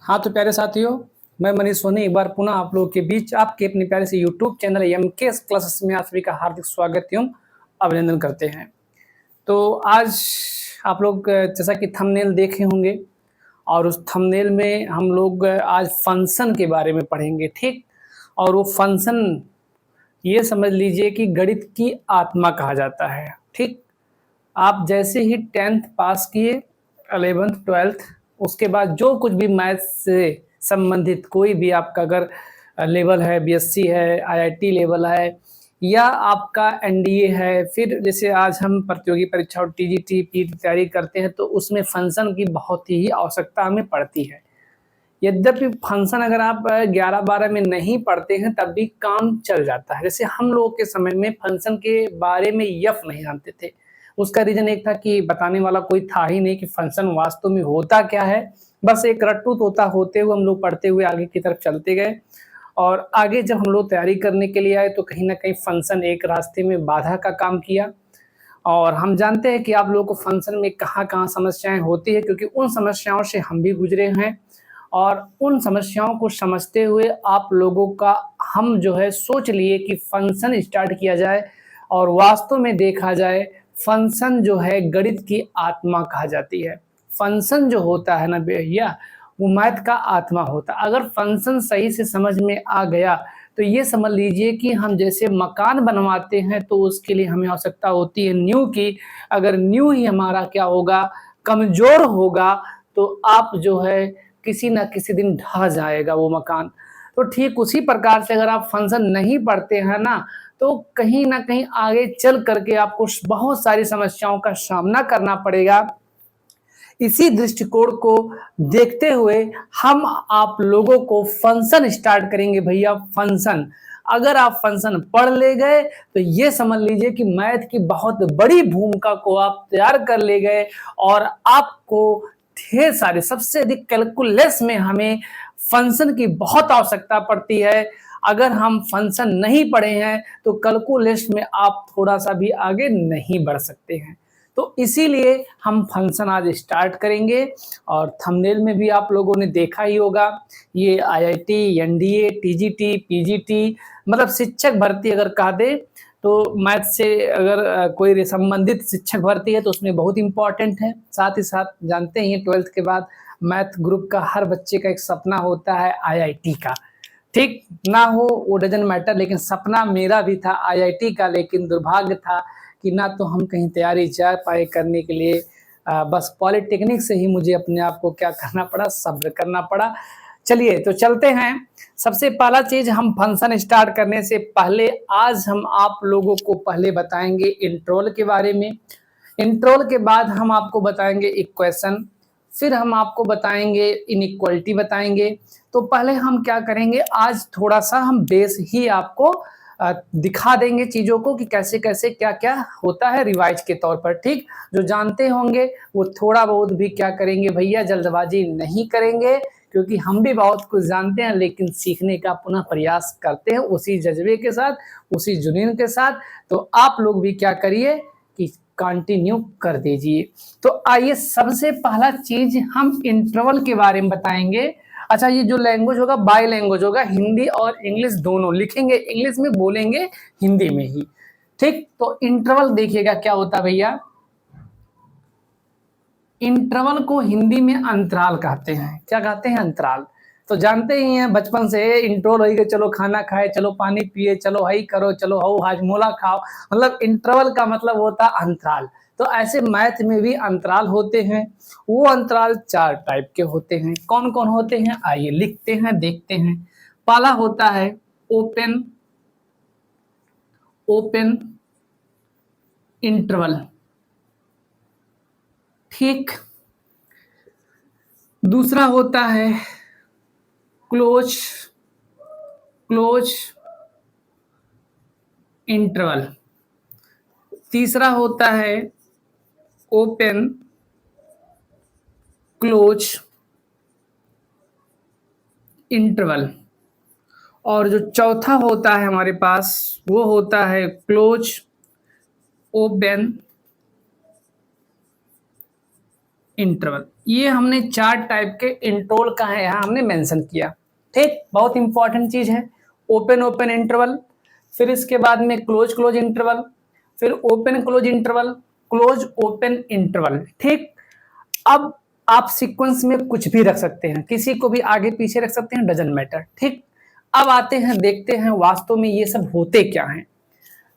हाँ तो प्यारे साथियों, मैं मनीष सोनी एक बार पुनः आप लोगों के बीच आपके अपने प्यारे से यूट्यूब चैनल एमकेएस क्लासेस में आप सभी का हार्दिक स्वागत एवं अभिनंदन करते हैं। तो आज आप लोग जैसा कि थंबनेल देखे होंगे और उस थंबनेल में हम लोग आज फंक्शन के बारे में पढ़ेंगे, ठीक। और वो फंक्शन ये समझ लीजिए कि गणित की आत्मा कहा जाता है, ठीक। आप जैसे ही 10th पास किए, 11th 12th, उसके बाद जो कुछ भी मैथ से संबंधित कोई भी आपका अगर लेवल है, बीएससी है, आईआईटी लेवल है या आपका एनडीए है, फिर जैसे आज हम प्रतियोगी परीक्षा और टीजीटी पीटी की तैयारी करते हैं तो उसमें फंक्शन की बहुत ही आवश्यकता हमें पड़ती है। यद्यपि फंक्शन अगर आप 11-12 में नहीं पढ़ते हैं तब भी काम चल जाता है। जैसे हम लोगों के समय में फंक्शन के बारे में यफ नहीं जानते थे। उसका रीजन एक था कि बताने वाला कोई था ही नहीं कि फंक्शन वास्तव में होता क्या है। बस एक रट्टू तोता होते हुए हम लोग पढ़ते हुए आगे की तरफ चलते गए और आगे जब हम लोग तैयारी करने के लिए आए तो कहीं ना कहीं फंक्शन एक रास्ते में बाधा का काम किया। और हम जानते हैं कि आप लोगों को फंक्शन में कहाँ कहाँ समस्याएं होती है, क्योंकि उन समस्याओं से हम भी गुजरे हैं और उन समस्याओं को समझते हुए आप लोगों का हम जो है सोच लिए कि फंक्शन स्टार्ट किया जाए। और वास्तव में देखा जाए फंक्शन जो है गणित की आत्मा कहा जाती है। फंक्शन जो होता है ना भैया, वो मैथ का आत्मा होता है। अगर फंक्शन सही से समझ में आ गया तो ये समझ लीजिए कि हम जैसे मकान बनवाते हैं तो उसके लिए हमें आवश्यकता होती है न्यू की। अगर न्यू ही हमारा क्या होगा, कमजोर होगा, तो आप जो है किसी ना किसी दिन ढह जाएगा वो मकान। तो ठीक उसी प्रकार से अगर आप फंक्शन नहीं पढ़ते हैं ना तो कहीं ना कहीं आगे चल करके आपको बहुत सारी समस्याओं का सामना करना पड़ेगा। इसी दृष्टिकोण को देखते हुए हम आप लोगों को फंक्शन स्टार्ट करेंगे। भैया फंक्शन अगर आप फंक्शन पढ़ ले गए तो ये समझ लीजिए कि मैथ की बहुत बड़ी भूमिका को आप तैयार कर ले गए और आपको ढेर सारे सबसे अधिक कैलकुलस में हमें फंक्शन की बहुत आवश्यकता पड़ती है। अगर हम फंक्शन नहीं पढ़े हैं तो कैलकुलस में आप थोड़ा सा भी आगे नहीं बढ़ सकते हैं। तो इसीलिए हम फंक्शन आज स्टार्ट करेंगे। और थंबनेल में भी आप लोगों ने देखा ही होगा, ये आईआईटी, एनडीए, टीजीटी, पीजीटी मतलब शिक्षक भर्ती अगर कह दे तो मैथ से अगर कोई संबंधित शिक्षक भर्ती है तो उसमें बहुत इंपॉर्टेंट है। साथ ही साथ जानते ही 12th के बाद मैथ ग्रुप का हर बच्चे का एक सपना होता है आईआईटी का, ठीक ना हो वो डजंट मैटर, लेकिन सपना मेरा भी था आईआईटी का। लेकिन दुर्भाग्य था कि ना तो हम कहीं तैयारी जा पाए करने के लिए, बस पॉलिटेक्निक से ही मुझे अपने आप को क्या करना पड़ा, सब्र करना पड़ा। चलिए तो चलते हैं। सबसे पहला चीज, हम फंक्शन स्टार्ट करने से पहले आज हम आप लोगों को पहले बताएंगे इंट्रोल के बारे में। इंट्रोल के बाद हम आपको बताएंगे इक्वेशन, फिर हम आपको बताएंगे इनइक्वालिटी बताएंगे। तो पहले हम क्या करेंगे, आज थोड़ा सा हम बेस ही आपको दिखा देंगे चीजों को कि कैसे कैसे क्या क्या होता है रिवाइज के तौर पर, ठीक। जो जानते होंगे वो थोड़ा बहुत भी क्या करेंगे भैया, जल्दबाजी नहीं करेंगे, क्योंकि हम भी बहुत कुछ जानते हैं लेकिन सीखने का पुनः प्रयास करते हैं उसी जज्बे के साथ, उसी जुनून के साथ। तो आप लोग भी क्या करिए कि कंटिन्यू कर दीजिए। तो आइए सबसे पहला चीज हम इंटरवल के बारे में बताएंगे। अच्छा, ये जो लैंग्वेज होगा बाई लैंग्वेज होगा, हिंदी और इंग्लिश दोनों लिखेंगे, इंग्लिश में बोलेंगे हिंदी में ही, ठीक। तो इंटरवल देखिएगा क्या होता है भैया, इंटरवल को हिंदी में अंतराल कहते हैं। क्या कहते हैं? अंतराल। तो जानते ही हैं बचपन से इंटरवल हो गए, चलो खाना खाए, चलो पानी पिए, चलो हई करो, चलो हऊ हाजमोला खाओ, मतलब इंटरवल का मतलब होता है अंतराल। तो ऐसे मैथ में भी अंतराल होते हैं। वो अंतराल 4 टाइप के होते हैं। कौन कौन होते हैं आइए लिखते हैं, देखते हैं। पहला होता है ओपन ओपन इंटरवल, ठीक। दूसरा होता है क्लोज क्लोज इंटरवल। तीसरा होता है ओपन क्लोज इंटरवल। और जो चौथा होता है हमारे पास वो होता है क्लोज ओपन इंटरवल। ये हमने 4 टाइप के इंटरवल का है यहाँ हमने मेंशन किया। ठीक, बहुत इंपॉर्टेंट चीज है। ओपन ओपन इंटरवल, फिर इसके बाद में क्लोज क्लोज इंटरवल, फिर open close interval, close open interval. ठीक, अब आप सीक्वेंस में कुछ भी रख सकते हैं, किसी को भी आगे पीछे रख सकते हैं, डजंट मैटर। ठीक, अब आते हैं देखते हैं वास्तव में ये सब होते क्या हैं।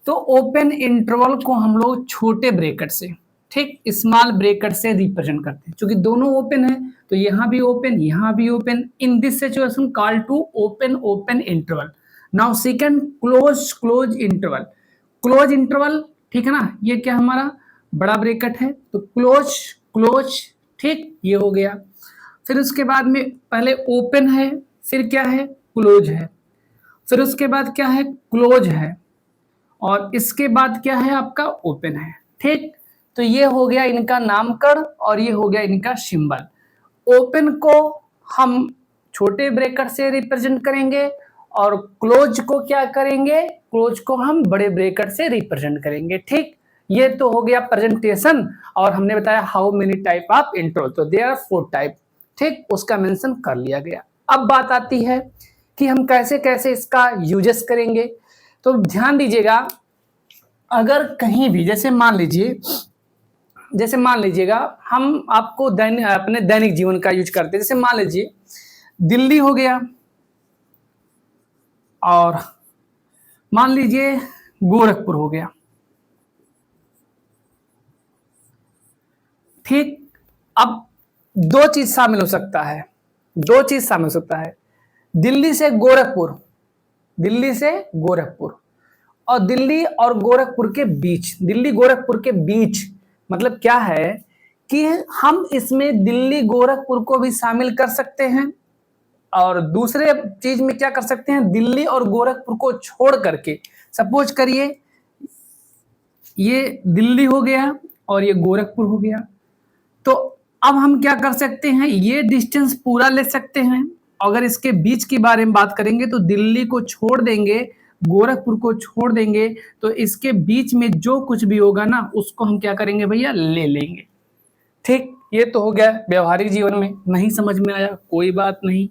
तो ओपन इंटरवल को हम लोग छोटे ब्रैकेट से, ठीक, स्मॉल ब्रैकेट से रिप्रेजेंट करते हैं। क्योंकि दोनों ओपन है तो यहाँ भी ओपन, यहाँ भी open, in this situation call to open open interval. Now second, close close interval. Close interval, ठीक है ना, ये क्या हमारा बड़ा ब्रैकेट है तो क्लोज क्लोज, ठीक, ये हो गया। फिर उसके बाद में पहले ओपन है, फिर क्या है, क्लोज है, फिर उसके बाद क्या है, क्लोज है, और इसके बाद क्या है आपका ओपन है। ठीक, तो ये हो गया इनका नामकरण और ये हो गया इनका सिंबल। ओपन को हम छोटे ब्रैकेट से रिप्रेजेंट करेंगे और क्लोज को क्या करेंगे, क्लोज को हम बड़े ब्रैकेट से रिप्रेजेंट करेंगे। ठीक, ये तो हो गया प्रेजेंटेशन। और हमने बताया how many type of intro, तो देयर आर 4 टाइप। ठीक, उसका मेंशन कर लिया गया। अब बात आती है कि हम कैसे कैसे इसका यूजेस करेंगे। तो ध्यान दीजिएगा, अगर कहीं भी जैसे मान लीजिएगा हम आपको अपने दैनिक जीवन का यूज करते हैं। जैसे मान लीजिए दिल्ली हो गया और मान लीजिए गोरखपुर हो गया। ठीक, अब दो चीज शामिल हो सकता है, दिल्ली से गोरखपुर, और दिल्ली और गोरखपुर के बीच, दिल्ली गोरखपुर के बीच मतलब क्या है कि हम इसमें दिल्ली गोरखपुर को भी शामिल कर सकते हैं। और दूसरे चीज में क्या कर सकते हैं, दिल्ली और गोरखपुर को छोड़ करके, सपोज करिए ये दिल्ली हो गया और ये गोरखपुर हो गया, तो अब हम क्या कर सकते हैं, ये डिस्टेंस पूरा ले सकते हैं। अगर इसके बीच के बारे में बात करेंगे तो दिल्ली को छोड़ देंगे, गोरखपुर को छोड़ देंगे, तो इसके बीच में जो कुछ भी होगा ना उसको हम क्या करेंगे भैया, ले लेंगे। ठीक, ये तो हो गया व्यवहारिक जीवन में। नहीं समझ में आया कोई बात नहीं,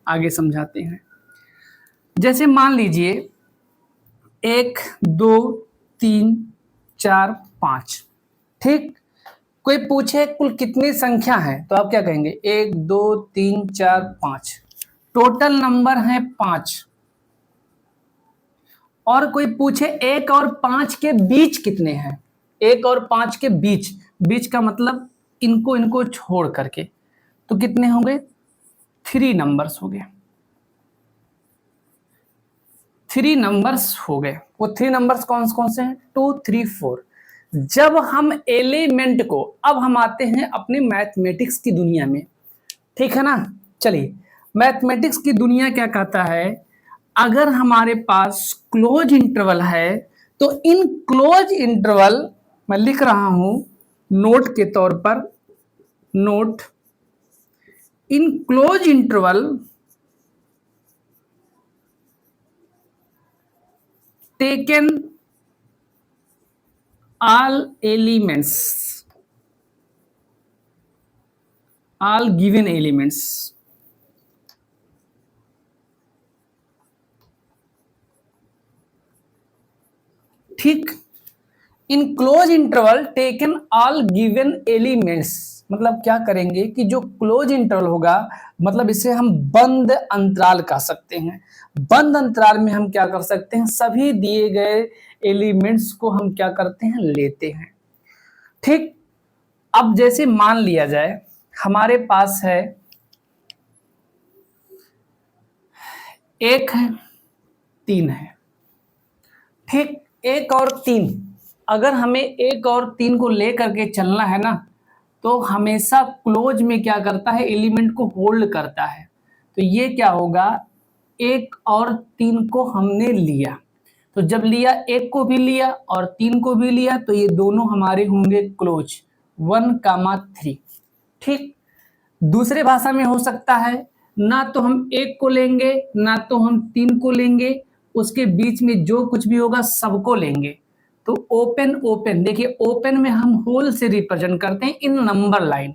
आगे समझाते हैं। जैसे मान लीजिए 1 2 3 4 5, ठीक, कोई पूछे कुल कितनी संख्या है तो आप क्या कहेंगे, 1 2 3 4 5, टोटल नंबर है 5। और कोई पूछे 1 और 5 के बीच कितने हैं, 1 और 5 के बीच, बीच का मतलब इनको छोड़ करके, तो कितने होंगे, 3 नंबर्स हो गए, 3 नंबर्स हो गए। वो 3 नंबर्स कौन कौन से हैं, 2 3 4। जब हम एलिमेंट को, अब हम आते हैं अपने मैथमेटिक्स की दुनिया में, ठीक है ना। चलिए, मैथमेटिक्स की दुनिया क्या कहता है, अगर हमारे पास क्लोज इंटरवल है तो इन क्लोज इंटरवल, मैं लिख रहा हूं नोट के तौर पर, note, in closed interval taken all elements, all given elements, ठीक, in closed interval taken all given elements, मतलब क्या करेंगे कि जो क्लोज इंटरवल होगा, मतलब इसे हम बंद अंतराल कह सकते हैं। बंद अंतराल में हम क्या कर सकते हैं, सभी दिए गए एलिमेंट्स को हम क्या करते हैं, लेते हैं। ठीक, अब जैसे मान लिया जाए हमारे पास है 1 है 3 है, ठीक, 1 और 3, अगर हमें 1 और 3 को लेकर के चलना है ना, तो हमेशा क्लोज में क्या करता है, एलिमेंट को होल्ड करता है। तो ये क्या होगा, 1 और 3 को हमने लिया, तो जब लिया 1 को भी लिया और 3 को भी लिया, तो ये दोनों हमारे होंगे क्लोज, 1, 3। ठीक, दूसरे भाषा में हो सकता है ना तो हम 1 को लेंगे ना तो हम 3 को लेंगे, उसके बीच में जो कुछ भी होगा सबको लेंगे। तो ओपन ओपन, देखिए ओपन में हम होल से रिप्रेजेंट करते हैं इन नंबर लाइन,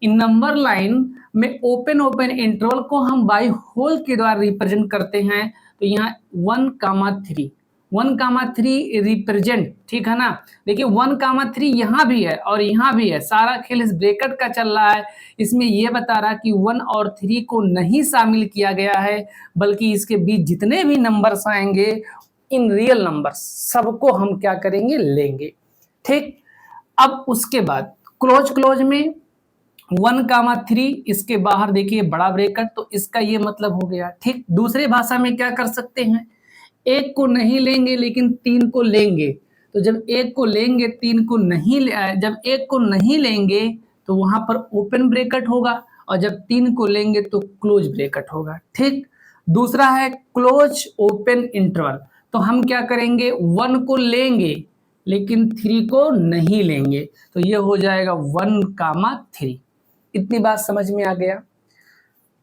इन नंबर लाइन में ओपन इंटरवल को हम बाई होल के द्वारा रिप्रेजेंट करते हैं। तो यहाँ 1,3 रिप्रेजेंट, ठीक है ना। देखिए 1,3 यहाँ भी है और यहाँ भी है, सारा खेल इस ब्रैकेट का चल रहा है। इसमें यह बता रहा कि 1 और 3 को नहीं शामिल किया गया है, बल्कि इसके बीच जितने भी नंबर्स आएंगे इन रियल नंबर्स सबको हम क्या करेंगे, लेंगे। ठीक, अब उसके बाद क्लोज में 1,3 इसके बाहर देखिए बड़ा ब्रैकेट, तो इसका ये मतलब हो गया। ठीक, दूसरे भाषा में क्या कर सकते हैं, एक को नहीं लेंगे लेकिन 3 को लेंगे। तो जब एक को लेंगे 3 को नहीं जब एक को नहीं लेंगे तो वहां पर ओपन ब्रैकेट होगा, और जब 3 को लेंगे तो क्लोज ब्रैकेट होगा। ठीक, दूसरा है क्लोज ओपन इंटरवल। तो हम क्या करेंगे, 1 को लेंगे लेकिन 3 को नहीं लेंगे, तो ये हो जाएगा 1,3। इतनी बात समझ में आ गया।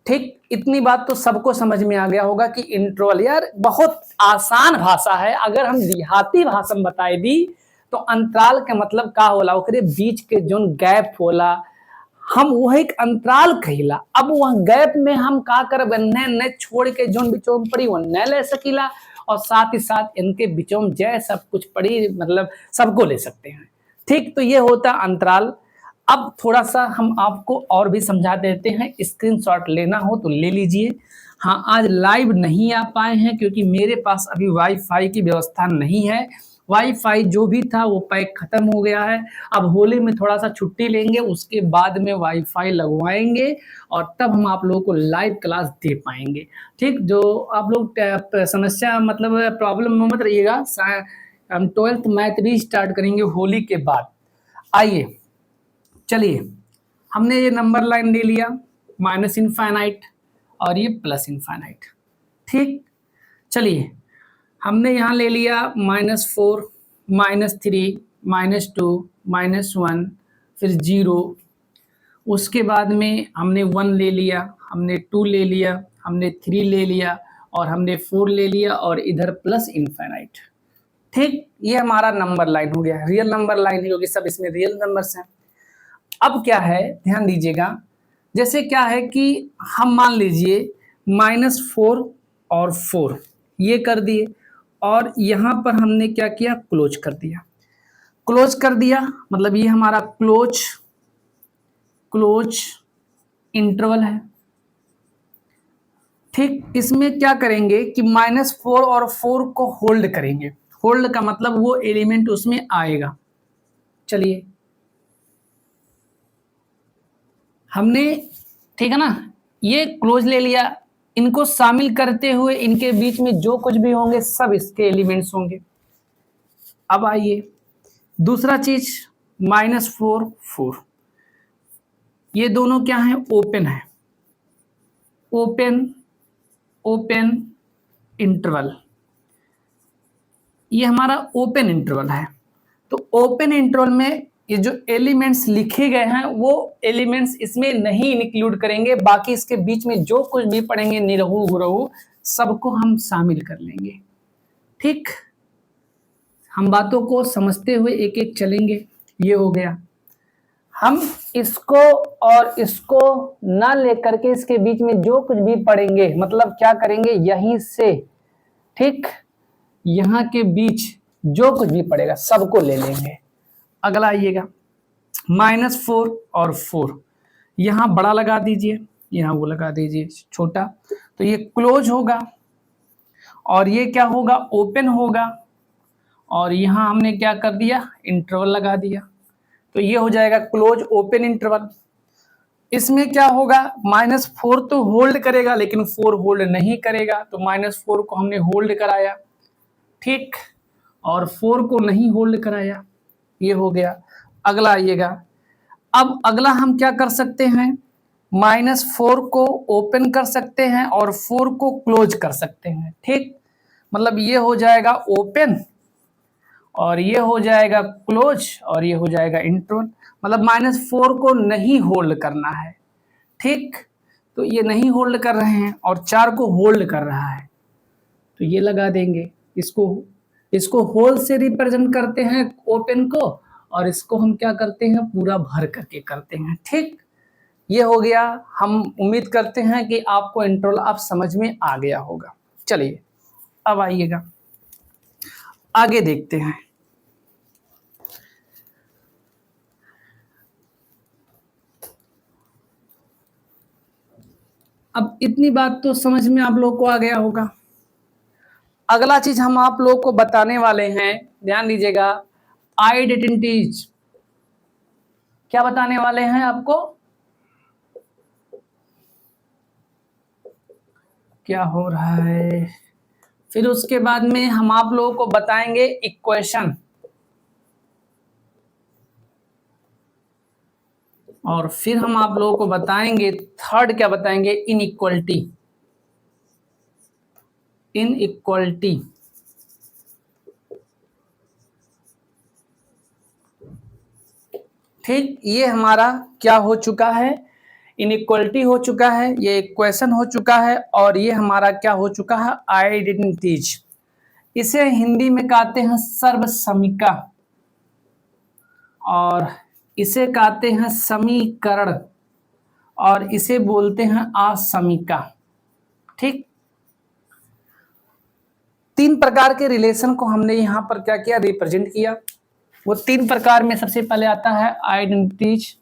ठीक, इतनी बात तो सबको समझ में आ गया होगा कि इंटरवल यार बहुत आसान भाषा है। अगर हम देहाती भाषा में बताए दी तो अंतराल के मतलब का होला, ओकरे बीच के जोन गैप होला हम वह एक अंतराल कहिला। अब वह गैप में हम का करब, न छोड़ के जोन बिचों पड़ी वो न ले सकीला, और साथ ही साथ इनके बिचों जय सब कुछ पड़ी मतलब सबको ले सकते हैं। ठीक, तो ये होता अंतराल। अब थोड़ा सा हम आपको और भी समझा देते हैं, स्क्रीनशॉट लेना हो तो ले लीजिए। हाँ, आज लाइव नहीं आ पाए हैं क्योंकि मेरे पास अभी वाईफाई की व्यवस्था नहीं है। वाईफाई जो भी था वो पैक खत्म हो गया है। अब होली में थोड़ा सा छुट्टी लेंगे, उसके बाद में वाईफाई लगवाएंगे और तब हम आप लोगों को लाइव क्लास दे पाएंगे। ठीक, जो आप लोग समस्या मतलब प्रॉब्लम में मत रहिएगा। हम 12th मैथ भी स्टार्ट करेंगे होली के बाद। आइए चलिए, हमने ये नंबर लाइन ले लिया माइनस इनफाइनाइट और ये प्लस इनफाइनाइट। ठीक, चलिए हमने यहाँ ले लिया -4, -3, -2, -1, फिर 0। उसके बाद में हमने 1 ले लिया, हमने 2 ले लिया, हमने 3 ले लिया और हमने 4 ले लिया और इधर प्लस इनफाइनाइट। ठीक, ये हमारा नंबर लाइन हो गया, रियल नंबर लाइन है क्योंकि सब इसमें रियल नंबर्स हैं। अब क्या है, ध्यान दीजिएगा, जैसे क्या है कि हम मान लीजिए -4 और 4 ये कर दिए और यहाँ पर हमने क्या किया, क्लोज कर दिया। क्लोज कर दिया मतलब ये हमारा क्लोज इंटरवल है। ठीक, इसमें क्या करेंगे कि -4 और 4 को होल्ड करेंगे। होल्ड का मतलब वो एलिमेंट उसमें आएगा। चलिए हमने, ठीक है ना, ये क्लोज ले लिया, इनको शामिल करते हुए इनके बीच में जो कुछ भी होंगे सब इसके एलिमेंट्स होंगे। अब आइए दूसरा चीज, -4, 4 ये दोनों क्या है, ओपन है, ओपन इंटरवल। ये हमारा ओपन इंटरवल है। तो ओपन इंटरवल में ये जो एलिमेंट्स लिखे गए हैं वो एलिमेंट्स इसमें नहीं इंक्लूड करेंगे, बाकी इसके बीच में जो कुछ भी पढ़ेंगे निरहु गुरहु सबको हम शामिल कर लेंगे। ठीक, हम बातों को समझते हुए एक एक चलेंगे। ये हो गया, हम इसको और इसको ना लेकर के इसके बीच में जो कुछ भी पढ़ेंगे मतलब क्या करेंगे, यहीं से ठीक यहाँ के बीच जो कुछ भी पड़ेगा सबको ले लेंगे। अगला आइएगा, -4 और 4 यहाँ बड़ा लगा दीजिए, यहाँ वो लगा दीजिए छोटा, तो ये क्लोज होगा और ये क्या होगा, ओपन होगा, और यहाँ हमने क्या कर दिया, इंटरवल लगा दिया। तो ये हो जाएगा क्लोज ओपन इंटरवल। इसमें क्या होगा, -4 तो होल्ड करेगा लेकिन 4 होल्ड नहीं करेगा, तो -4 को हमने होल्ड कराया। ठीक, और 4 को नहीं होल्ड कराया। ये हो गया। अगला आइएगा, अब अगला हम क्या कर सकते हैं, -4 को ओपन कर सकते हैं और 4 को क्लोज कर सकते हैं। ठीक, मतलब ये हो जाएगा ओपन और ये हो जाएगा क्लोज और ये हो जाएगा इंटरवल। मतलब -4 को नहीं होल्ड करना है। ठीक, तो ये नहीं होल्ड कर रहे हैं और 4 को होल्ड कर रहा है, तो ये लगा देंगे। इसको होल से रिप्रेजेंट करते हैं ओपन को, और इसको हम क्या करते हैं, पूरा भर करके करते हैं। ठीक, ये हो गया। हम उम्मीद करते हैं कि आपको इंट्रोल अब समझ में आ गया होगा। चलिए अब आइएगा, आगे देखते हैं। अब इतनी बात तो समझ में आप लोग को आ गया होगा। अगला चीज हम आप लोग को बताने वाले हैं, ध्यान दीजिएगा, आइडेंटिटीज। क्या बताने वाले हैं आपको? क्या हो रहा है? फिर उसके बाद में हम आप लोगों को बताएंगे इक्वेशन, और फिर हम आप लोगों को बताएंगे थर्ड, क्या बताएंगे? इनइक्वलिटी। इनइक्वलिटी ठीक, ये हमारा क्या हो चुका है? इनइक्वलिटी हो चुका है, ये इक्वेशन हो चुका है, और ये हमारा क्या हो चुका है? आइडेंटिटीज। इसे हिंदी में कहते हैं सर्वसमीका, और इसे कहते हैं समीकरण, और इसे बोलते हैं असमीका। ठीक, तीन प्रकार के रिलेशन को हमने यहां पर क्या किया? रिप्रेजेंट किया। वो तीन प्रकार में सबसे पहले आता है आइडेंटिटीज,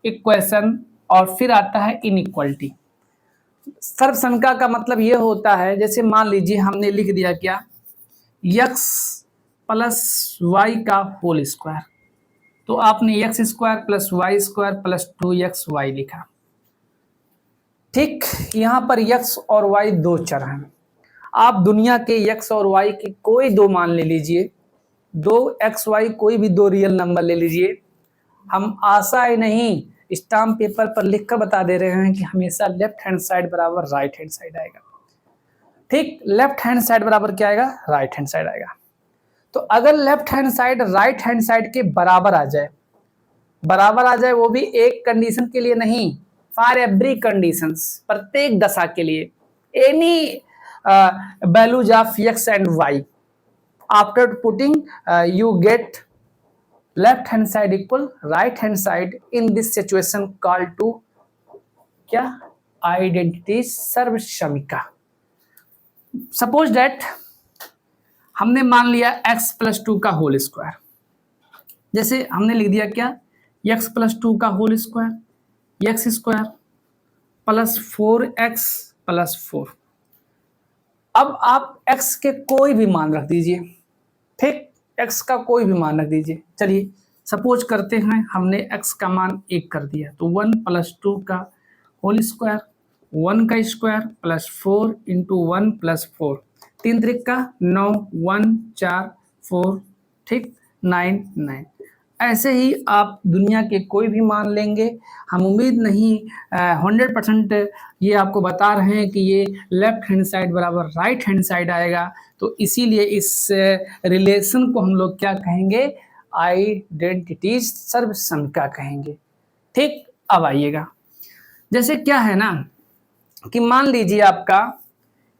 इक्वेशन, और फिर आता है इनइक्वलिटी। सर्वसमीका का मतलब ये होता है, जैसे मान लीजिए हमने लिख दिया क्या? x प्लस वाई का होल स्क्वायर, तो आपने x square plus y square plus 2xy लिखा। ठीक, यहां पर x और y दो चर हैं। आप दुनिया के x और y के कोई दो मान ले लीजिए, दो xy कोई भी दो रियल नंबर ले लीजिए। हम आशा ही नहीं, स्टाम्प पेपर पर लिखकर बता दे रहे हैं कि हमेशा लेफ्ट हैंड साइड बराबर राइट हैंड साइड आएगा। ठीक, लेफ्ट हैंड साइड बराबर क्या आएगा? राइट हैंड साइड आएगा। तो अगर left hand side right hand side के बराबर आ जाए, बराबर आ जाए, वो भी एक कंडीशन के लिए नहीं, फॉर एवरी कंडीशंस, प्रत्येक दशा के लिए, any values of x and y, after putting you get left hand side equal right hand side, in this situation called to क्या? आइडेंटिटी सर्वसमीका। सपोज दैट हमने मान लिया x प्लस 2 का होल स्क्वायर, जैसे हमने लिख दिया क्या? x प्लस 2 का whole square, x square plus 4x plus 4। अब आप x के कोई भी मान रख दीजिए। ठीक, x का कोई भी मान रख दीजिए। चलिए सपोज करते हैं हमने x का मान 1 कर दिया, तो 1 प्लस 2 का होल स्क्वायर, 1 का स्क्वायर प्लस 4 इंटू 1 प्लस 4, 3 त्रिक का 9, 1 4 4, ठीक, 9 9। ऐसे ही आप दुनिया के कोई भी मान लेंगे। हम उम्मीद नहीं 100% ये आपको बता रहे हैं कि ये लेफ्ट हैंड साइड बराबर राइट हैंड साइड आएगा, तो इसीलिए इस रिलेशन को हम लोग क्या कहेंगे? आइडेंटिटीज सर्वसमीका कहेंगे। ठीक, अब आइएगा, जैसे क्या है ना कि मान लीजिए आपका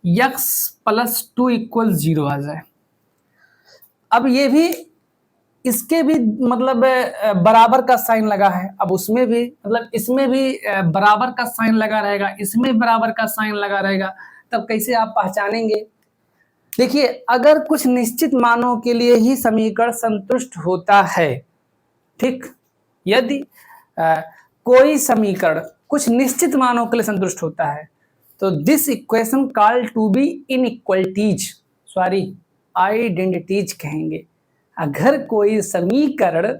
x प्लस 2 इक्वल 0 आ जाए। अब ये भी, इसके भी मतलब बराबर का साइन लगा है, अब उसमें भी मतलब इसमें भी बराबर का साइन लगा रहेगा, इसमें बराबर का साइन लगा रहेगा, तब कैसे आप पहचानेंगे? देखिए, अगर कुछ निश्चित मानों के लिए ही समीकरण संतुष्ट होता है, ठीक, यदि कोई समीकरण कुछ निश्चित मानों के लिए संतुष्ट होता है, तो this equation called to be inequalities, sorry identities कहेंगे। अगर कोई समीकरण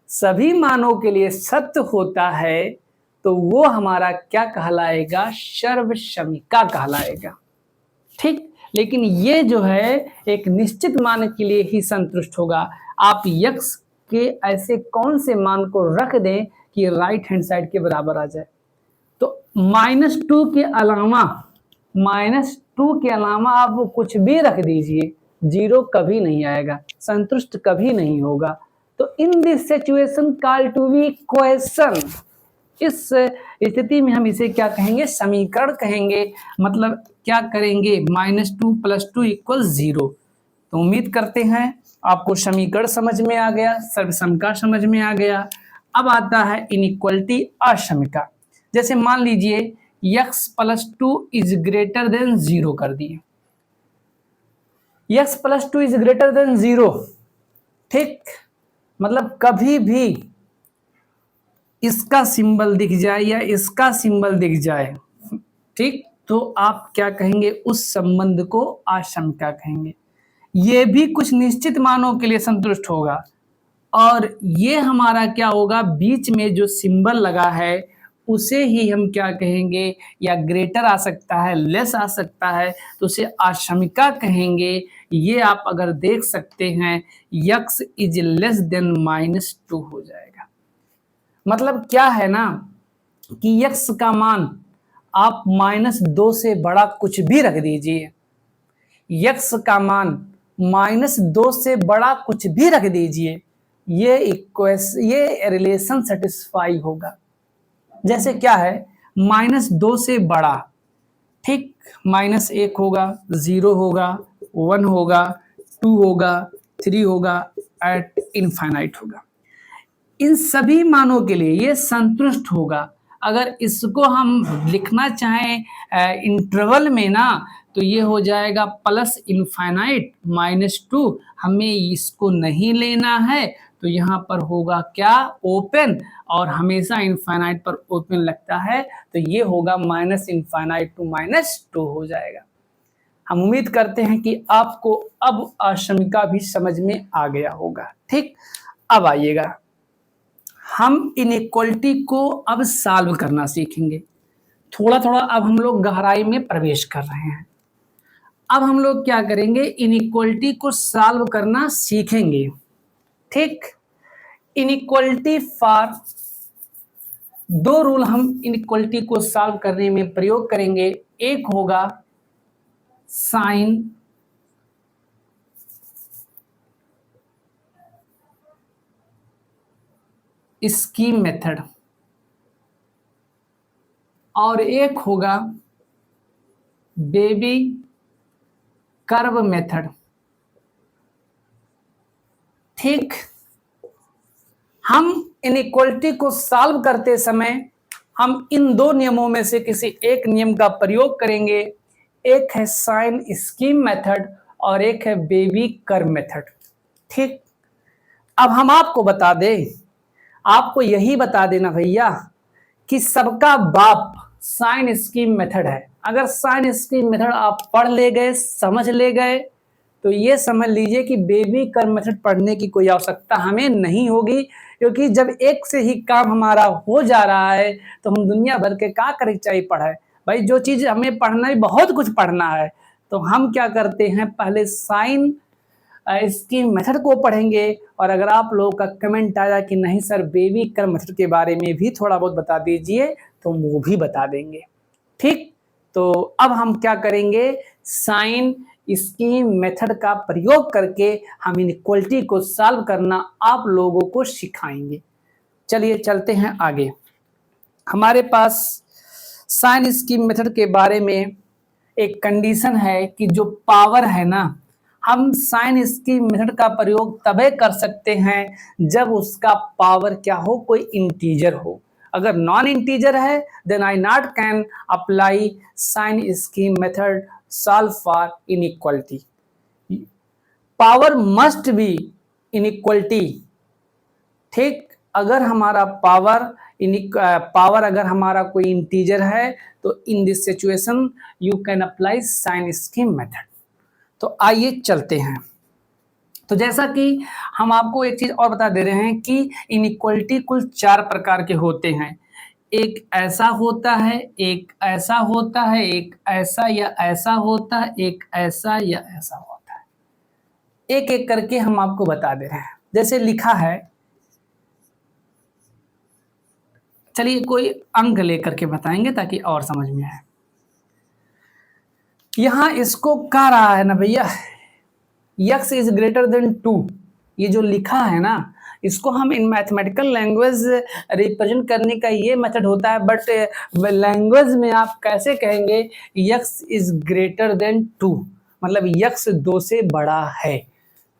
सभी मानों के लिए सत्य होता है तो वो हमारा क्या कहलाएगा? सर्वसमीका कहलाएगा। ठीक, लेकिन ये जो है एक निश्चित मान के लिए ही संतुष्ट होगा। आप x के ऐसे कौन से मान को रख दें कि राइट हैंड साइड के बराबर आ जाए, तो -2 के अलावा, -2 के अलावा आप कुछ भी रख दीजिए, 0 कभी नहीं आएगा, संतुष्ट कभी नहीं होगा। तो in this situation called to be equation, इस स्थिति में हम इसे क्या कहेंगे? समीकरण कहेंगे। मतलब क्या करेंगे? -2 + 2 = 0। तो उम्मीद करते हैं आपको समीकरण समझ में आ गया, सर्वसमीका समझ में आ गया। अब आता है इनइक्वलिटी, असमीका। जैसे मान लीजिए x plus two is greater than zero कर दिए, x plus two is greater than zero, ठीक, मतलब कभी भी इसका सिंबल दिख जाए या इसका सिंबल दिख जाए, ठीक, तो आप क्या कहेंगे, उस संबंध को आशंका कहेंगे। ये भी कुछ निश्चित मानों के लिए संतुष्ट होगा, और ये हमारा क्या होगा, बीच में जो सिंबल लगा है उसे ही हम क्या कहेंगे, या ग्रेटर आ सकता है, लेस आ सकता है, तो उसे आशंका कहेंगे। ये आप अगर देख सकते हैं x इज लेस देन -2 हो जाएगा। मतलब क्या है ना कि x का मान आप -2 से बड़ा कुछ भी रख दीजिए, x का मान -2 से बड़ा कुछ भी रख दीजिए, ये रिलेशन सेटिस्फाई होगा। जैसे क्या है, -2 से बड़ा, ठीक, -1 होगा, 0 होगा, 1 होगा, 2 होगा, 3 होगा, एट इनफाइनाइट होगा। इन सभी मानों के लिए ये संतुष्ट होगा। अगर इसको हम लिखना चाहें इंटरवल में ना, तो ये हो जाएगा प्लस इनफाइनाइट -2, हमें इसको नहीं लेना है, तो यहाँ पर होगा क्या, ओपन, और हमेशा इनफाइनाइट पर ओपन लगता है, तो ये होगा -इनफाइनाइट टू -2 हो जाएगा। हम उम्मीद करते हैं कि आपको अब आशंका भी समझ में आ गया होगा, ठीक। अब आइएगा, हम इनइक्वालिटी को अब सॉल्व करना सीखेंगे। थोड़ा थोड़ा अब हम लोग गहराई में प्रवेश कर रहे हैं। अब हम लोग क्या करेंगे, इनइक्वालिटी को सॉल्व करना सीखेंगे, ठीक। इनइक्वालिटी फॉर, दो रूल हम इनइक्वालिटी को सॉल्व करने में प्रयोग करेंगे। एक होगा साइन स्कीम मेथड, और एक होगा बेबी कर्व मेथड, ठीक। हम इनइक्वालिटी को सॉल्व करते समय हम इन दो नियमों में से किसी एक नियम का प्रयोग करेंगे। एक है साइन स्कीम मेथड और एक है बेबी कर्व मेथड, ठीक। अब हम आपको बता दें, आपको यही बता देना भैया कि सबका बाप साइन स्कीम मेथड है। अगर साइन स्कीम मेथड आप पढ़ ले गए, समझ ले गए, तो ये समझ लीजिए कि बेबी कर्व मेथड पढ़ने की कोई आवश्यकता हमें नहीं होगी, क्योंकि जब एक से ही काम हमारा हो जा रहा है तो हम दुनिया भर के का करे चाहिए पढ़ाए। भाई जो चीज हमें पढ़ना है, बहुत कुछ पढ़ना है, तो हम क्या करते हैं, पहले साइन इसकी मेथड को पढ़ेंगे। और अगर आप लोगों का कमेंट आया कि नहीं सर बेबी कर्व मेथड के बारे में भी थोड़ा बहुत बता दीजिए, तो वो भी बता देंगे, ठीक। तो अब हम क्या करेंगे, साइन इसकी मेथड का प्रयोग करके हम इनइक्वालिटी को सॉल्व करना आप लोगों को सिखाएंगे। चलिए चलते हैं आगे। हमारे पास साइन स्कीम मेथड के बारे में एक कंडीशन है कि जो पावर है ना, हम साइन स्कीम मेथड का प्रयोग तभी कर सकते हैं जब उसका पावर क्या हो, कोई इंटीजर हो। अगर नॉन इंटीजर है then I not can apply sign scheme method solve for inequality. Power must be inequality, ठीक। अगर हमारा पावर अगर हमारा कोई इंटीजर है, तो in this situation you can apply sign scheme method. तो आइए चलते हैं। तो जैसा कि हम आपको एक चीज और बता दे रहे हैं कि इनइक्वालिटी कुल 4 प्रकार के होते हैं। एक ऐसा होता है, एक ऐसा होता है, एक ऐसा या ऐसा होता है, एक ऐसा या ऐसा होता है। एक एक करके हम आपको बता दे रहे हैं। जैसे लिखा है, चलिए कोई अंक लेकर के बताएंगे ताकि और समझ में आए। यहां इसको कह रहा है ना भैया, x इज ग्रेटर देन 2, ये जो लिखा है ना, इसको हम इन मैथमेटिकल लैंग्वेज रिप्रेजेंट करने का ये मेथड होता है, बट लैंग्वेज में आप कैसे कहेंगे, x इज ग्रेटर देन 2, मतलब x 2 से बड़ा है।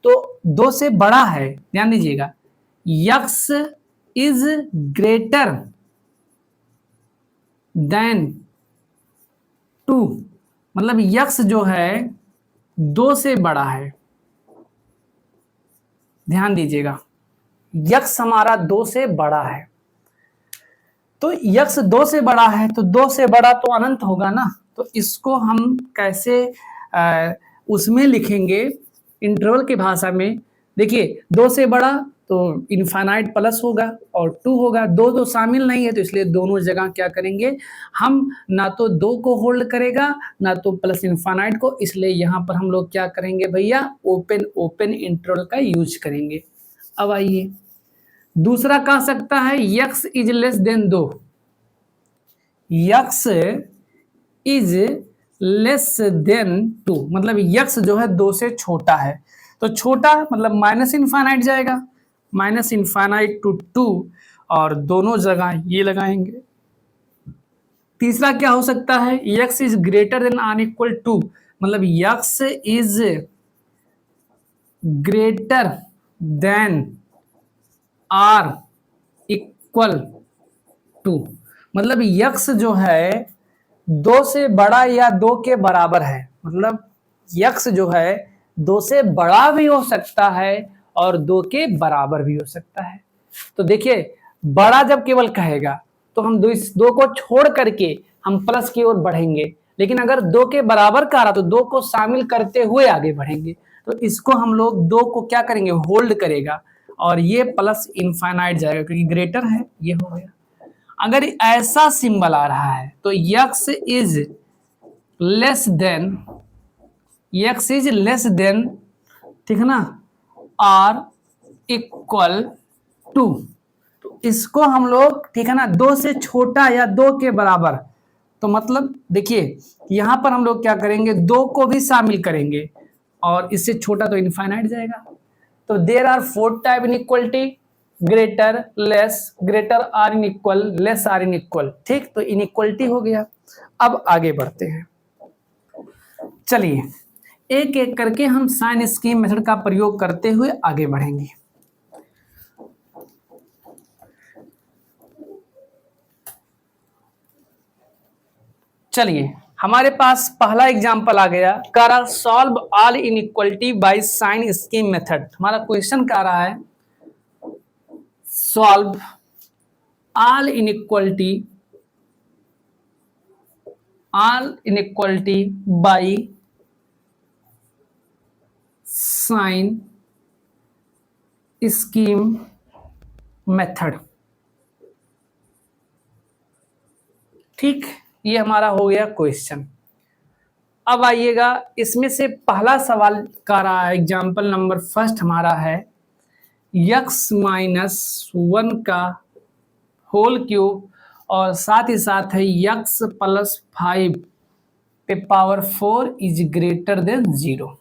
तो 2 से बड़ा है, ध्यान दीजिएगा, x इज ग्रेटर देन 2, मतलब यक्स जो है 2 से बड़ा है। ध्यान दीजिएगा, यक्स हमारा 2 से बड़ा है। तो यक्स 2 से बड़ा है तो 2 से बड़ा तो अनंत होगा ना। तो इसको हम कैसे उसमें लिखेंगे इंटरवल की भाषा में। देखिए 2 से बड़ा तो इनफाइनाइट प्लस होगा और 2 होगा, 2 तो शामिल नहीं है, तो इसलिए दोनों जगह क्या करेंगे हम, ना तो 2 को होल्ड करेगा ना तो प्लस इनफाइनाइट को, इसलिए यहाँ पर हम लोग क्या करेंगे भैया, ओपन ओपन इंटरवल का यूज करेंगे। अब आइए दूसरा कह सकता है X is less than 2, x is less than 2, मतलब यक्स जो है 2 से छोटा है। तो छोटा मतलब माइनस इनफाइनाइट जाएगा, माइनस इनफाइनाइट टू 2, और दोनों जगह ये लगाएंगे। तीसरा क्या हो सकता है, X is greater than or equal to, मतलब X is greater than or equal to, मतलब यक्स जो है 2 से बड़ा या 2 के बराबर है। मतलब यक्स जो है 2 से बड़ा भी हो सकता है और 2 के बराबर भी हो सकता है। तो देखिए बड़ा जब केवल कहेगा तो हम 2 को छोड़ करके हम प्लस की ओर बढ़ेंगे, लेकिन अगर 2 के बराबर का रहा तो 2 को शामिल करते हुए आगे बढ़ेंगे। तो इसको हम लोग 2 को क्या करेंगे, होल्ड करेगा, और ये प्लस इनफाइनाइट जाएगा क्योंकि ग्रेटर है, ये हो गया। अगर ऐसा सिंबल आ रहा है तो x is less than, x is less than, ठीक है ना, आर इक्वल टू, तो इसको हम लोग, ठीक है ना, 2 से छोटा या 2 के बराबर, तो मतलब देखिए यहां पर हम लोग क्या करेंगे, 2 को भी शामिल करेंगे और इससे छोटा तो इनफाइनाइट जाएगा। तो there are 4 type inequality, greater, less, greater or in equal, less or in equal, ठीक, तो इनइक्वलिटी हो गया। अब आगे बढ़ते हैं, चलिए एक एक करके हम साइन स्कीम मेथड का प्रयोग करते हुए आगे बढ़ेंगे। चलिए हमारे पास पहला एग्जांपल आ गया, कह रहा solve all inequality by sine scheme method. हमारा क्वेश्चन कह रहा है solve all inequality by sine scheme method. ठीक, ये हमारा हो गया क्वेश्चन। अब आइएगा इसमें से पहला सवाल का रहा है, एग्जाम्पल नंबर फर्स्ट हमारा है यक्स माइनस 1 का होल क्यूब और साथ ही साथ है यक्स प्लस 5 पे पावर 4 इज ग्रेटर देन 0।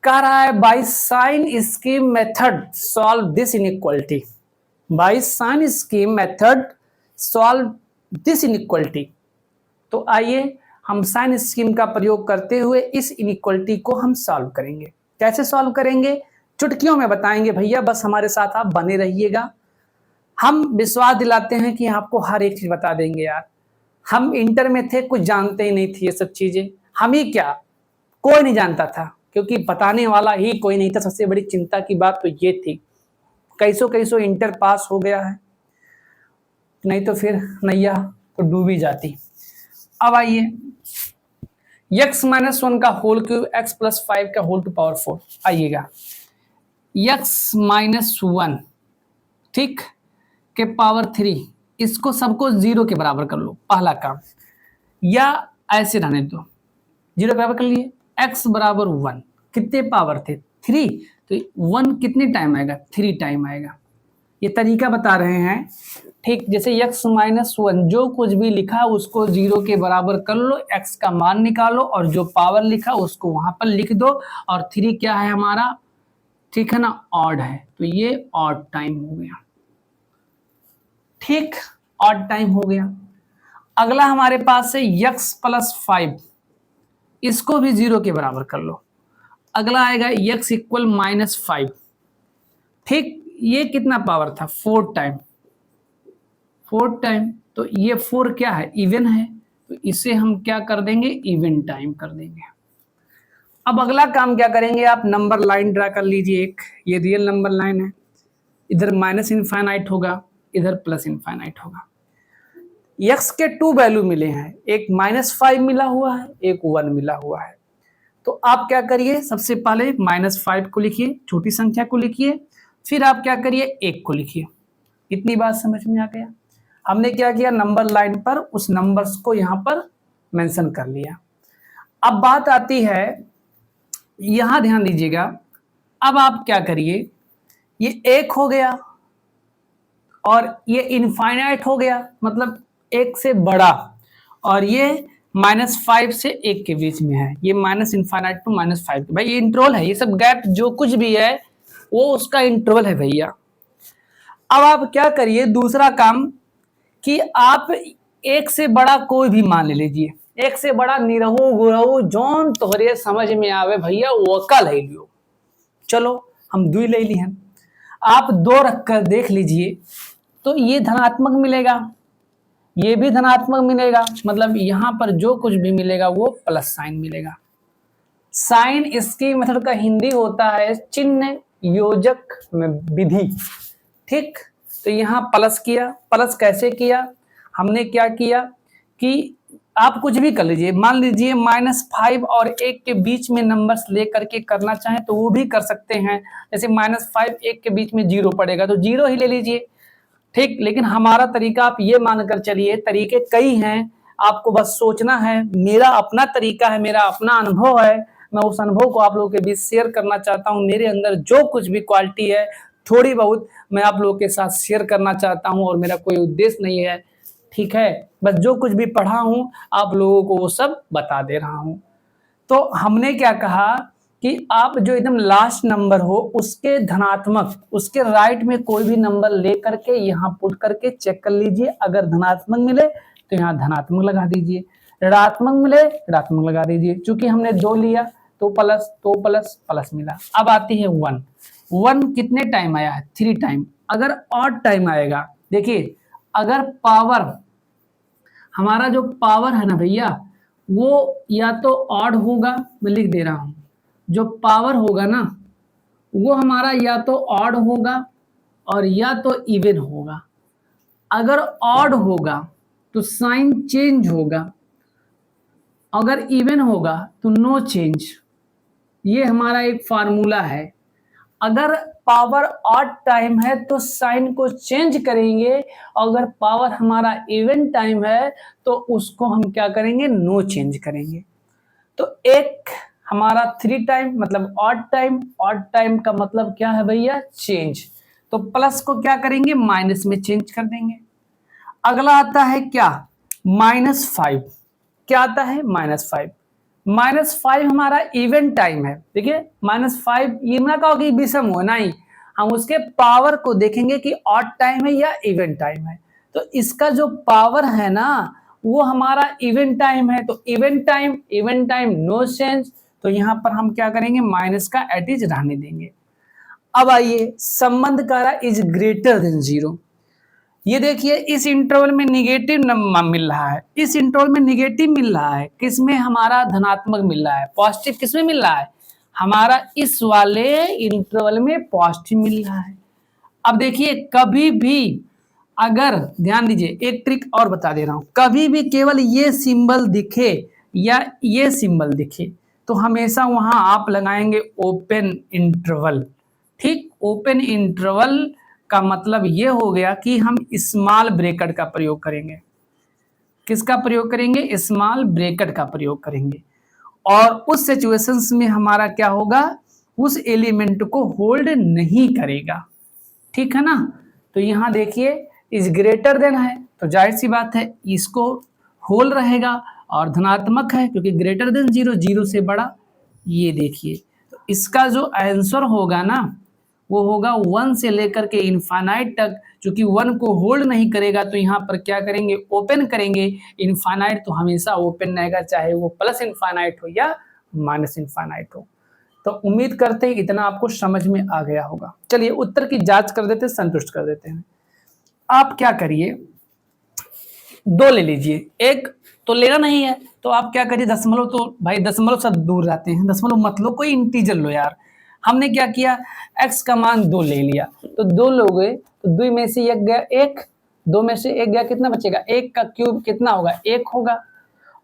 कह रहा है by sine scheme method solve this inequality, by sine scheme method solve this inequality. तो आइए हम साइन स्कीम का प्रयोग करते हुए इस इनइक्वलिटी को हम सॉल्व करेंगे। कैसे सॉल्व करेंगे, चुटकियों में बताएंगे भैया, बस हमारे साथ आप बने रहिएगा। हम विश्वास दिलाते हैं कि आपको हर एक चीज बता देंगे यार। हम इंटर में थे, कुछ जानते ही नहीं थे ये सब चीजें, हम ही क्या, कोई नहीं जानता था, क्योंकि बताने वाला ही कोई नहीं था। सबसे बड़ी चिंता की बात तो ये थी, कैसो इंटर पास हो गया है, नहीं तो फिर नैया तो डूबी जाती। अब आइए x माइनस 1 का होल क्यूब x प्लस 5 का होल टू पावर 4, आइएगा x माइनस 1 ठीक के पावर 3, इसको सबको 0 के बराबर कर लो, पहला काम, या ऐसे रहने दो 0 के बराबर कर लिए। x बराबर 1, कितने पावर थे 3, तो 1 कितने टाइम आएगा, 3 टाइम आएगा। ये तरीका बता रहे हैं, ठीक, जैसे x माइनस 1 जो कुछ भी लिखा उसको 0 के बराबर कर लो, x का मान निकालो और जो पावर लिखा उसको वहां पर लिख दो, और 3 क्या है हमारा, ठीक है ना, ऑड है, तो ये ऑड टाइम हो गया। ठीक, ऑड टाइम हो गया। अगला हमारे पास है x प्लस 5, इसको भी 0 के बराबर कर लो। अगला आएगा x इक्वल माइनस 5, ठीक, ये कितना पावर था, 4 टाइम, तो ये 4 क्या है, इवन है, तो इसे हम क्या कर देंगे, इवन टाइम कर देंगे। अब अगला काम क्या करेंगे, आप नंबर लाइन ड्रा कर लीजिए। एक ये रियल नंबर लाइन है, इधर माइनस इनफाइनाइट होगा, इधर प्लस इनफाइनाइट होगा। x के 2 वैल्यू मिले हैं, एक -5 मिला हुआ है, एक 1 मिला हुआ है। तो आप क्या करिए, सबसे पहले -5 को लिखिए, छोटी संख्या को लिखिए, फिर आप क्या करिए, 1 को लिखिए। इतनी बात समझ में आ गया। हमने क्या किया, नंबर लाइन पर उस नंबर्स को यहां पर मेंशन कर लिया। अब बात आती है, यहां ध्यान दीजिएगा, अब आप क्या करिए, ये 1 हो गया और ये इनफाइनाइट हो गया, मतलब 1 से बड़ा, और ये -5 से 1 के बीच में है, ये माइनस इनफाइनाइट टू -5। भाई ये इंटरवल है, ये सब गैप जो कुछ भी है वो उसका इंटरवल है भैया। अब आप क्या करिए, दूसरा काम कि आप 1 से बड़ा कोई भी मान ले लीजिए, 1 से बड़ा निरहू गुरहू जौन तोहरे समझ में आवे भैया वो का ले लियो। चलो हम 2 ले ली हैं, आप 2 रखकर देख लीजिए, तो ये धनात्मक मिलेगा, ये भी धनात्मक मिलेगा, मतलब यहां पर जो कुछ भी मिलेगा वो प्लस साइन मिलेगा। साइन इसकी मेथड का हिंदी होता है चिन्ह योजक में विधि, ठीक। तो यहां प्लस किया, प्लस कैसे किया, हमने क्या किया कि आप कुछ भी कर लीजिए, मान लीजिए -5 और 1 के बीच में नंबर्स लेकर के करना चाहें तो वो भी कर सकते हैं। जैसे -5 1 के बीच में 0 पड़ेगा तो 0 ही ले लीजिए, ठीक। लेकिन हमारा तरीका आप ये मानकर चलिए, तरीके कई हैं, आपको बस सोचना है। मेरा अपना तरीका है, मेरा अपना अनुभव है, मैं उस अनुभव को आप लोगों के बीच शेयर करना चाहता हूँ। मेरे अंदर जो कुछ भी क्वालिटी है थोड़ी बहुत मैं आप लोगों के साथ शेयर करना चाहता हूँ, और मेरा कोई उद्देश्य नहीं है, ठीक है। बस जो कुछ भी पढ़ा हूँ आप लोगों को वो सब बता दे रहा हूँ। तो हमने क्या कहा कि आप जो एकदम लास्ट नंबर हो उसके धनात्मक, उसके राइट में कोई भी नंबर ले करके यहाँ पुट करके चेक कर लीजिए, अगर धनात्मक मिले तो यहाँ धनात्मक लगा दीजिए, ऋणात्मक मिले ऋणात्मक लगा दीजिए। चूंकि हमने 2 लिया तो प्लस, तो प्लस प्लस मिला। अब आती है 1, 1 कितने टाइम आया है, 3 टाइम। अगर ऑड टाइम आएगा, देखिए अगर पावर, हमारा जो पावर है ना भैया वो या तो ऑड होगा, मैं लिख दे रहा हूं, जो पावर होगा ना वो हमारा या तो ऑड होगा और या तो इवन होगा। अगर ऑड होगा तो साइन चेंज होगा, अगर इवन होगा तो नो चेंज। ये हमारा एक फार्मूला है। अगर पावर ऑड टाइम है तो साइन को चेंज करेंगे, अगर पावर हमारा इवन टाइम है तो उसको हम क्या करेंगे, नो चेंज करेंगे। तो एक हमारा 3 टाइम मतलब ऑड टाइम, ऑड टाइम का मतलब क्या है भैया, चेंज। तो प्लस को क्या करेंगे, माइनस में चेंज कर देंगे। अगला आता है क्या, -5। क्या आता है, -5। -5 हमारा इवन टाइम है। देखिए -5 ये ना कहो कि विषम हो, नहीं, हम उसके पावर को देखेंगे कि ऑड टाइम है या इवन टाइम है। तो इसका जो पावर है ना वो हमारा इवन टाइम है, तो इवन टाइम नो चेंज। तो यहां पर हम क्या करेंगे, माइनस का एट इज रहने देंगे। अब आइए संबंध का इज ग्रेटर देन 0। ये देखिए इस इंटरवल में निगेटिव नंबर मिल रहा है, इस इंटरवल में निगेटिव मिल रहा है, किसमें, हमारा धनात्मक मिल रहा है। पॉजिटिव किसमें मिल रहा है, हमारा इस वाले इंटरवल में पॉजिटिव मिल रहा है। अब देखिए कभी भी, अगर ध्यान दीजिए एक ट्रिक और बता दे रहा हूं, कभी भी केवल ये सिंबल दिखे या ये सिंबल दिखे तो हमेशा वहां आप लगाएंगे ओपन इंटरवल, ठीक। ओपन इंटरवल का मतलब ये हो गया कि हम स्मॉल ब्रैकेट का प्रयोग करेंगे। किसका प्रयोग करेंगे, स्मॉल ब्रैकेट का प्रयोग करेंगे, और उस सिचुएशंस में हमारा क्या होगा, उस एलिमेंट को होल्ड नहीं करेगा, ठीक है ना। तो यहां देखिए इज ग्रेटर देन है तो जाहिर सी बात है इसको होल्ड रहेगा, और धनात्मक है क्योंकि ग्रेटर देन 0, 0 से बड़ा। ये देखिए तो इसका जो आंसर होगा ना वो होगा 1 से लेकर के इनफाइनाइट तक। चूंकि 1 को होल्ड नहीं करेगा तो यहाँ पर क्या करेंगे, ओपन करेंगे। इनफाइनाइट तो हमेशा ओपन रहेगा, चाहे वो प्लस इनफाइनाइट हो या माइनस इनफाइनाइट हो। तो उम्मीद करते हैं इतना आपको समझ में आ गया होगा। चलिए उत्तर की जांच कर देते हैं, संतुष्ट कर देते हैं। आप क्या करिए, 2 ले लीजिए, 1 तो लेना नहीं है तो आप क्या करिए, दशमलव तो भाई दशमलव से दूर जाते हैं, दशमलव मत लो, कोई इंटीजर लो यार। हमने क्या किया, x का मान 2 ले लिया, तो 2 लोगे तो 2 में से 1 गया 1, 2 में से 1 गया, कितना बचेगा, 1 का क्यूब कितना होगा, 1 होगा।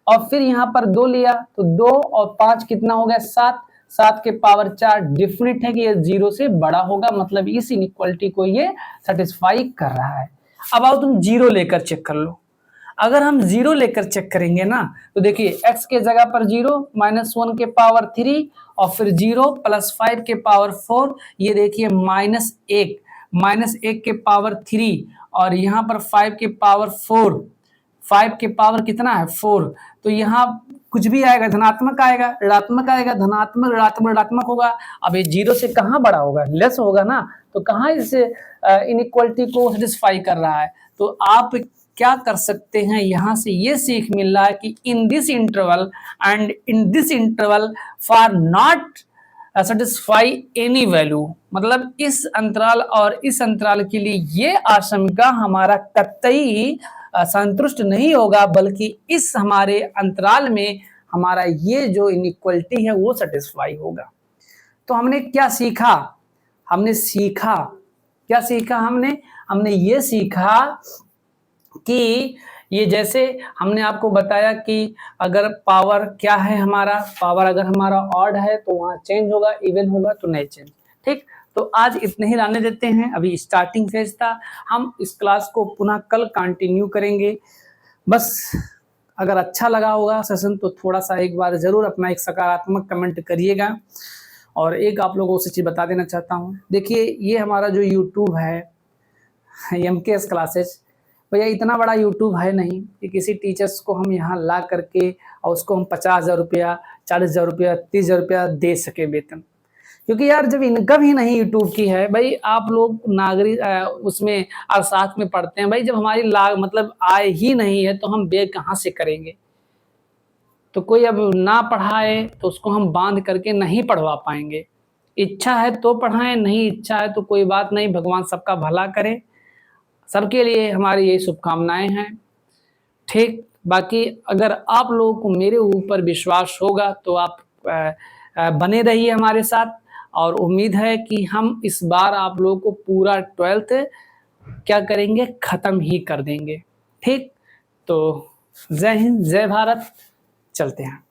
और फिर यहाँ पर 2 लिया तो 2 और 5 कितना हो गया, 7, 7 के पावर 4, डिफिनिट है कि ये 0 से बड़ा होगा, मतलब इस इनइक्वालिटी को ये सेटिस्फाई कर रहा है। अब आओ तुम 0 लेकर चेक कर लो। अगर हम 0 लेकर चेक करेंगे ना तो देखिए x के जगह पर 0, -1 के पावर 3 और फिर 0 + 5 के पावर 4, ये देखिए -1 के पावर 3 और यहाँ पर 5 के पावर 4, 5 के पावर कितना है 4, तो यहाँ कुछ भी आएगा धनात्मक आएगा, ऋणात्मक आएगा, धनात्मक ऋणात्मक ऋणात्मक होगा। अब ये 0 से कहाँ बड़ा होगा, लेस होगा ना, तो कहाँ इस इनइक्वालिटी को सेटिस्फाई कर रहा है। तो आप क्या कर सकते हैं, यहाँ से ये सीख मिल रहा है कि in this interval and in this interval for not satisfy any value, मतलब इस अंतराल और इस अंतराल के लिए ये आशंका हमारा कतई संतुष्ट नहीं होगा, बल्कि इस हमारे अंतराल में हमारा ये जो इनइक्वालिटी है वो सेटिस्फाई होगा। तो हमने क्या सीखा, क्या सीखा हमने ये सीखा कि ये जैसे हमने आपको बताया कि अगर पावर क्या है हमारा, पावर अगर हमारा ऑड है तो वहाँ चेंज होगा, इवन होगा तो नहीं चेंज। ठीक, तो आज इतने ही रहने देते हैं, अभी स्टार्टिंग फेज था, हम इस क्लास को पुनः कल कंटिन्यू करेंगे। बस अगर अच्छा लगा होगा सेशन तो थोड़ा सा एक बार ज़रूर अपना एक सकारात्मक कमेंट करिएगा। और एक आप लोगों से चीज़ बता देना चाहता हूँ, देखिए ये हमारा जो यूट्यूब है MKS क्लासेस, भैया इतना बड़ा यूट्यूब है नहीं कि किसी टीचर्स को हम यहाँ ला करके और उसको हम 50,000 रुपया, 40,000 रुपया, 30,000 रुपया दे सके वेतन, क्योंकि यार जब इनकम ही नहीं यूट्यूब की है, भाई आप लोग नागरिक उसमें और साथ में पढ़ते हैं, भाई जब हमारी मतलब आय ही नहीं है तो हम बे कहाँ से करेंगे। तो कोई अब ना पढ़ाए तो उसको हम बांध करके नहीं पढ़वा पाएंगे। इच्छा है तो पढ़ाएं, नहीं इच्छा है तो कोई बात नहीं, भगवान सबका भला करे। सबके लिए हमारी यही शुभकामनाएं हैं। ठीक, बाकी अगर आप लोगों को मेरे ऊपर विश्वास होगा तो आप बने रहिए हमारे साथ, और उम्मीद है कि हम इस बार आप लोगों को पूरा 12th क्या करेंगे, ख़त्म ही कर देंगे। ठीक, तो जय हिंद, जय भारत, चलते हैं।